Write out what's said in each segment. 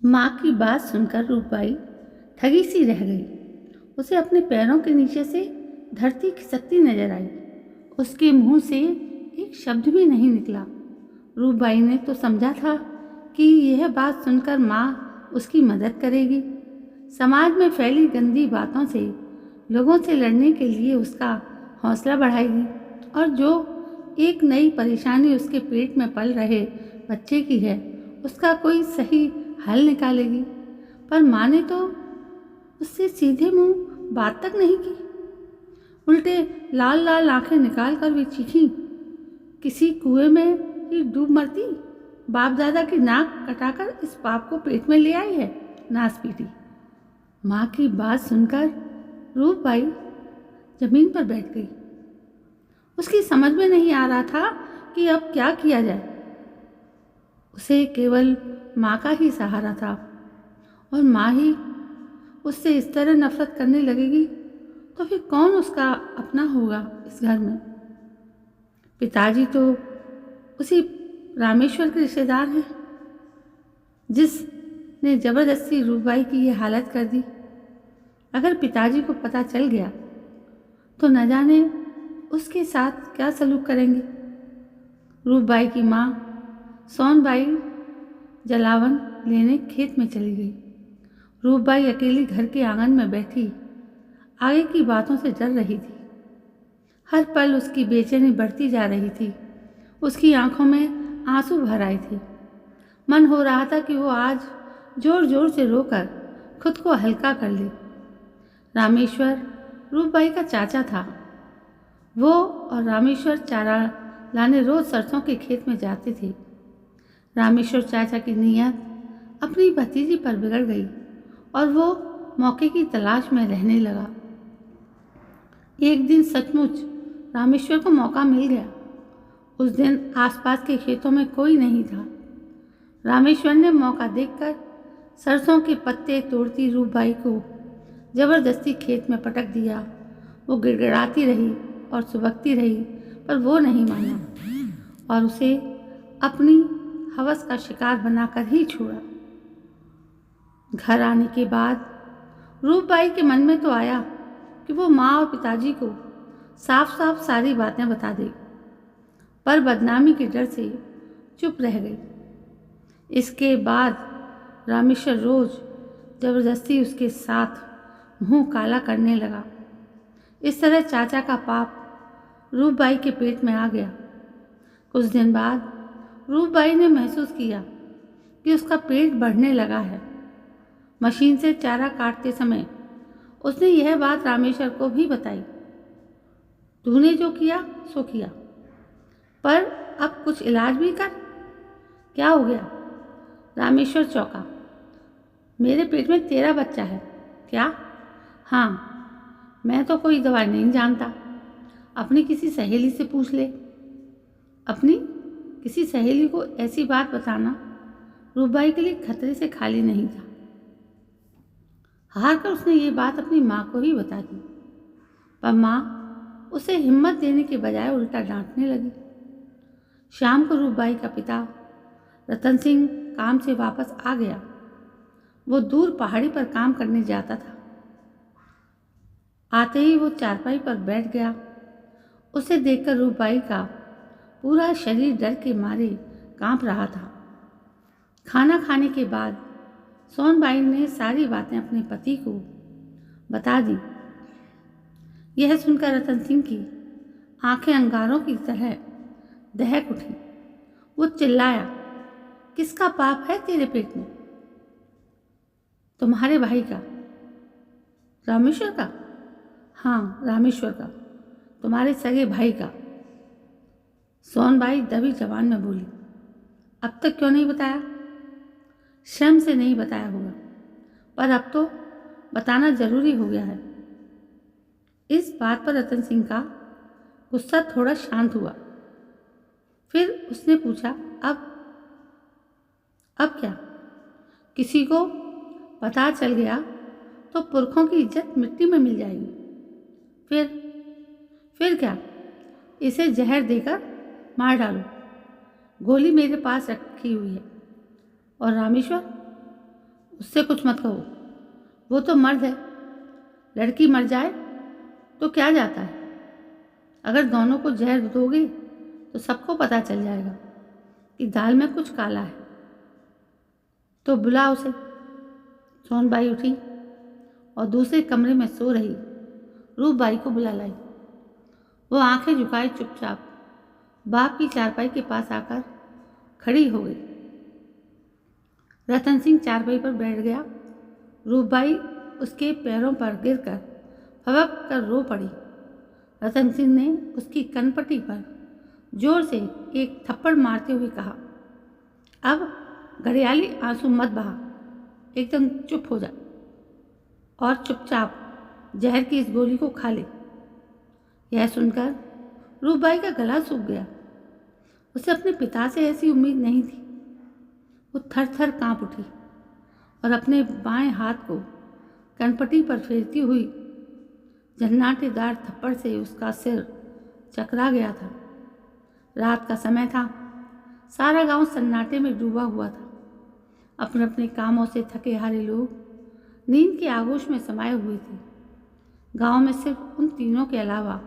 माँ की बात सुनकर रूपाई ठगी सी रह गई। उसे अपने पैरों के नीचे से धरती खिसकती नजर आई। उसके मुंह से एक शब्द भी नहीं निकला। रूपाई ने तो समझा था कि यह बात सुनकर माँ उसकी मदद करेगी, समाज में फैली गंदी बातों से लोगों से लड़ने के लिए उसका हौसला बढ़ाएगी और जो एक नई परेशानी उसके पेट में पल रहे बच्चे की है उसका कोई सही हल निकालेगी। पर माँ ने तो उससे सीधे मुंह बात तक नहीं की। उल्टे लाल लाल आंखें निकाल कर वे चीखी, किसी कुएं में ही डूब मरती। बाप दादा की नाक कटाकर इस पाप को पेट में ले आई है, नास पीटी। माँ की बात सुनकर रूपबाई जमीन पर बैठ गई। उसकी समझ में नहीं आ रहा था कि अब क्या किया जाए। उसे केवल माँ का ही सहारा था और माँ ही उससे इस तरह नफरत करने लगेगी तो फिर कौन उसका अपना होगा इस घर में। पिताजी तो उसी रामेश्वर के रिश्तेदार हैं जिसने जबरदस्ती रूपबाई की ये हालत कर दी। अगर पिताजी को पता चल गया तो न जाने उसके साथ क्या सलूक करेंगे। रूपबाई की माँ सोनबाई जलावन लेने खेत में चली गई। रूपबाई अकेली घर के आंगन में बैठी आगे की बातों से डर रही थी। हर पल उसकी बेचैनी बढ़ती जा रही थी। उसकी आंखों में आंसू भर आए थे। मन हो रहा था कि वो आज जोर जोर से रोकर खुद को हल्का कर ले। रामेश्वर रूपबाई का चाचा था। वो और रामेश्वर चारा लाने रोज सरसों के खेत में जाते थे। रामेश्वर चाचा की नीयत अपनी भतीजी पर बिगड़ गई और वो मौके की तलाश में रहने लगा। एक दिन सचमुच रामेश्वर को मौका मिल गया। उस दिन आसपास के खेतों में कोई नहीं था। रामेश्वर ने मौका देखकर सरसों के पत्ते तोड़ती रूपबाई को जबरदस्ती खेत में पटक दिया। वो गिड़गिड़ाती रही और सुबकती रही पर वो नहीं माना और उसे अपनी हवस का शिकार बनाकर ही छोड़ा। घर आने के बाद रूपबाई के मन में तो आया कि वो माँ और पिताजी को साफ साफ सारी बातें बता दे, पर बदनामी के डर से चुप रह गई। इसके बाद रामेश्वर रोज जबरदस्ती उसके साथ मुंह काला करने लगा। इस तरह चाचा का पाप रूपबाई के पेट में आ गया। कुछ दिन बाद रूपबाई ने महसूस किया कि उसका पेट बढ़ने लगा है। मशीन से चारा काटते समय उसने यह बात रामेश्वर को भी बताई। तूने जो किया सो किया, पर अब कुछ इलाज भी कर। क्या हो गया? रामेश्वर चौंका। मेरे पेट में तेरा बच्चा है क्या? हाँ, मैं तो कोई दवाई नहीं जानता। अपनी किसी सहेली से पूछ ले। अपनी किसी सहेली को ऐसी बात बताना रूपबाई के लिए खतरे से खाली नहीं था। हार कर उसने ये बात अपनी माँ को ही बता दी, पर माँ उसे हिम्मत देने के बजाय उल्टा डांटने लगी। शाम को रूपबाई का पिता रतन सिंह काम से वापस आ गया। वो दूर पहाड़ी पर काम करने जाता था। आते ही वो चारपाई पर बैठ गया। उसे देखकर रूपबाई का पूरा शरीर डर के मारे कांप रहा था। खाना खाने के बाद सोनबाई ने सारी बातें अपने पति को बता दी। यह सुनकर रतन सिंह की आंखें अंगारों की तरह दहक उठी। वो चिल्लाया, किसका पाप है तेरे पेट में? तुम्हारे भाई का। रामेश्वर का? हाँ, रामेश्वर का, तुम्हारे सगे भाई का। सोनबाई दबी जबान में बोली। अब तक क्यों नहीं बताया? शर्म से नहीं बताया होगा, पर अब तो बताना जरूरी हो गया है। इस बात पर रतन सिंह का गुस्सा थोड़ा शांत हुआ। फिर उसने पूछा, अब क्या? किसी को पता चल गया तो पुरखों की इज्जत मिट्टी में मिल जाएगी। फिर क्या? इसे जहर देकर मार डालो। गोली मेरे पास रखी हुई है। और रामेश्वर? उससे कुछ मत कहो, वो तो मर्द है। लड़की मर जाए तो क्या जाता है? अगर दोनों को जहर दोगे तो सबको पता चल जाएगा कि दाल में कुछ काला है। तो बुला उसे। सोनबाई उठी और दूसरे कमरे में सो रही रूपबाई को बुला लाई। वो आंखें झुकाए चुपचाप बाप की चारपाई के पास आकर खड़ी हो गई। रतन सिंह चारपाई पर बैठ गया। रूपबाई उसके पैरों पर गिरकर फबक कर रो पड़ी। रतन सिंह ने उसकी कनपटी पर जोर से एक थप्पड़ मारते हुए कहा, अब घड़ियाली आंसू मत बहा, एकदम चुप हो जा और चुपचाप जहर की इस गोली को खा ले। यह सुनकर रूपबाई का गला सूख गया। उसे अपने पिता से ऐसी उम्मीद नहीं थी। वो थर थर काँप उठी और अपने बाएं हाथ को कनपटी पर फेरती हुई झन्नाटेदार थप्पड़ से उसका सिर चकरा गया था। रात का समय था। सारा गांव सन्नाटे में डूबा हुआ था। अपने अपने कामों से थके हारे लोग नींद के आगोश में समाये हुए थे। गांव में सिर्फ उन तीनों के अलावा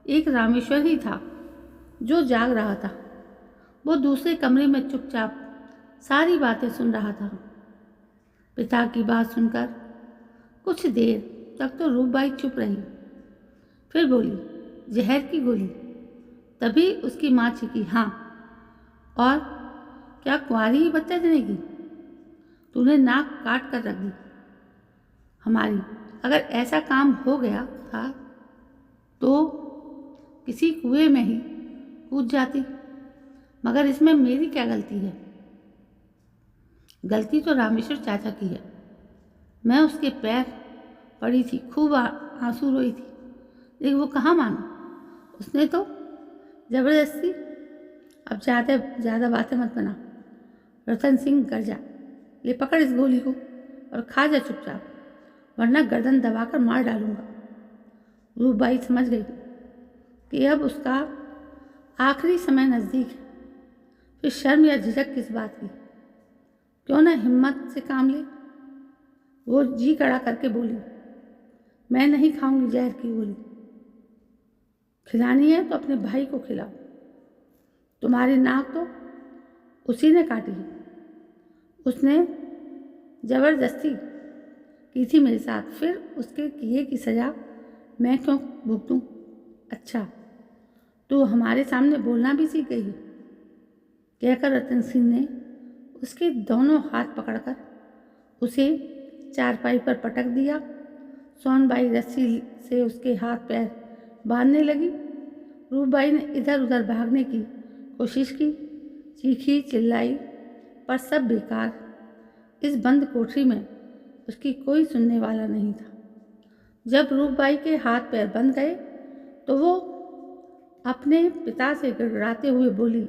एक रामेश्वर ही था जो जाग रहा था। वो दूसरे कमरे में चुपचाप सारी बातें सुन रहा था। पिता की बात सुनकर कुछ देर तक तो रूपबाई चुप रही। फिर बोली, जहर की गोली? तभी उसकी माँ चीखी, हाँ, और क्या कुंवारी ही बच्चा जनेगी? तूने नाक काट कर रख दी हमारी। अगर ऐसा काम हो गया था तो किसी कुएं में ही कूद जाती। मगर इसमें मेरी क्या गलती है? गलती तो रामेश्वर चाचा की है। मैं उसके पैर पड़ी थी, खूब आंसू रोई थी, लेकिन वो कहाँ माना। उसने तो जबरदस्ती। अब ज़्यादा बातें मत बना। रतन सिंह गरजा, ले पकड़ इस गोली को और खा जा चुपचाप, वरना गर्दन दबाकर मार डालूंगा। रूपबाई समझ गई कि अब उसका आखिरी समय नज़दीक है। फिर शर्म या झिझक किस बात की? क्यों ना हिम्मत से काम ले। वो जी कड़ा करके बोली, मैं नहीं खाऊंगी जहर की गोली। खिलानी है तो अपने भाई को खिलाओ। तुम्हारी नाक तो उसी ने काटी है। उसने जबरदस्ती की थी मेरे साथ, फिर उसके किए की सज़ा मैं क्यों भुगतूं? अच्छा, तो हमारे सामने बोलना भी सीख गई है, कहकर रतन सिंह ने उसके दोनों हाथ पकड़कर उसे चारपाई पर पटक दिया। सोनबाई रस्सी से उसके हाथ पैर बांधने लगी। रूपबाई ने इधर उधर भागने की कोशिश की, चीखी चिल्लाई, पर सब बेकार। इस बंद कोठरी में उसकी कोई सुनने वाला नहीं था। जब रूपबाई के हाथ पैर बंध गए तो वो अपने पिता से गिड़गिड़ाते हुए बोली,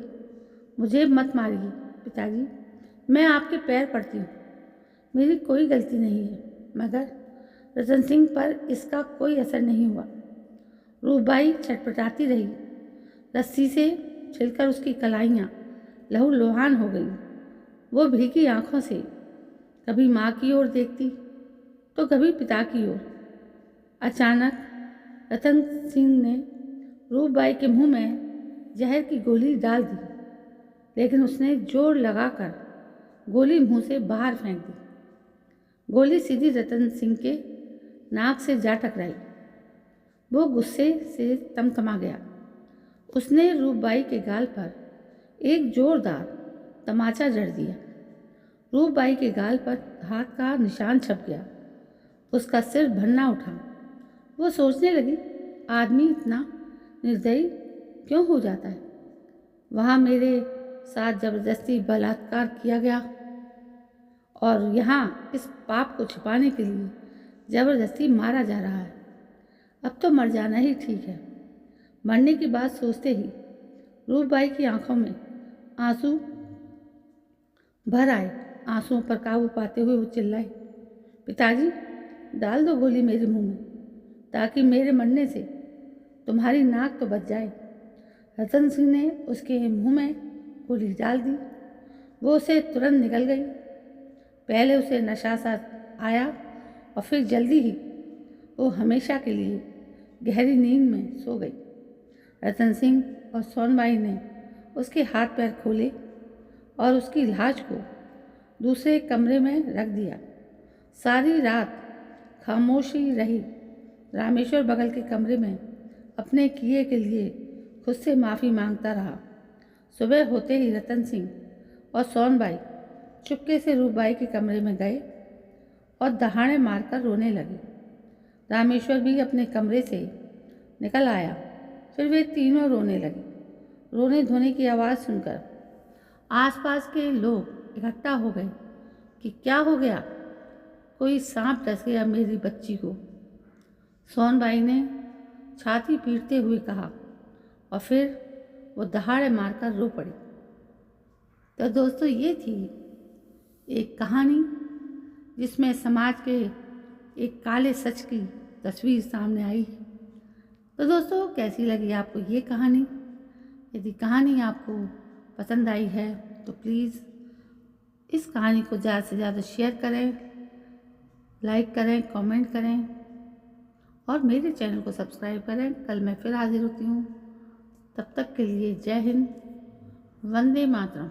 मुझे मत मारिए पिताजी, मैं आपके पैर पड़ती हूँ, मेरी कोई गलती नहीं है। मगर रतन सिंह पर इसका कोई असर नहीं हुआ। रूपबाई छटपटाती रही। रस्सी से छिलकर उसकी कलाइयाँ लहूलुहान हो गई। वो भीगी आंखों से कभी माँ की ओर देखती तो कभी पिता की ओर। अचानक रतन सिंह ने रूपबाई के मुंह में जहर की गोली डाल दी, लेकिन उसने जोर लगाकर गोली मुंह से बाहर फेंक दी। गोली सीधी रतन सिंह के नाक से जा टकराई। वो गुस्से से तमतमा गया। उसने रूपबाई के गाल पर एक जोरदार तमाचा जड़ दिया। रूपबाई के गाल पर हाथ का निशान छप गया। उसका सिर भन्ना उठा। वो सोचने लगी, आदमी इतना निर्दयी क्यों हो जाता है? वहाँ मेरे साथ जबरदस्ती बलात्कार किया गया और यहाँ इस पाप को छिपाने के लिए जबरदस्ती मारा जा रहा है। अब तो मर जाना ही ठीक है। मरने की बात सोचते ही रूपबाई की आंखों में आंसू भर आए। आंसुओं पर काबू पाते हुए वो चिल्लाई, पिताजी, डाल दो गोली मेरे मुंह में, ताकि मेरे मरने से तुम्हारी नाक तो बच जाए। रतन सिंह ने उसके मुंह में गोली डाल दी। वो उसे तुरंत निकल गई। पहले उसे नशा सा आया और फिर जल्दी ही वो हमेशा के लिए गहरी नींद में सो गई। रतन सिंह और सोनबाई ने उसके हाथ पैर खोले और उसकी लाश को दूसरे कमरे में रख दिया। सारी रात खामोशी रही। रामेश्वर बगल के कमरे में अपने किए के लिए खुद से माफ़ी मांगता रहा। सुबह होते ही रतन सिंह और सोनबाई चुपके से रूपबाई के कमरे में गए और दहाड़े मारकर रोने लगे। रामेश्वर भी अपने कमरे से निकल आया। फिर वे तीनों रोने लगे। रोने धोने की आवाज़ सुनकर आसपास के लोग इकट्ठा हो गए कि क्या हो गया, कोई सांप डस गया मेरी बच्ची को। सोनबाई ने छाती पीटते हुए कहा और फिर वो दहाड़े मारकर रो पड़ी। तो दोस्तों, ये थी एक कहानी जिसमें समाज के एक काले सच की तस्वीर सामने आई है। तो दोस्तों, कैसी लगी आपको ये कहानी? यदि कहानी आपको पसंद आई है तो प्लीज़ इस कहानी को ज़्यादा से ज़्यादा शेयर करें, लाइक करें, कमेंट करें और मेरे चैनल को सब्सक्राइब करें। कल मैं फिर हाजिर होती हूँ। तब तक के लिए जय हिंद, वंदे मातरम।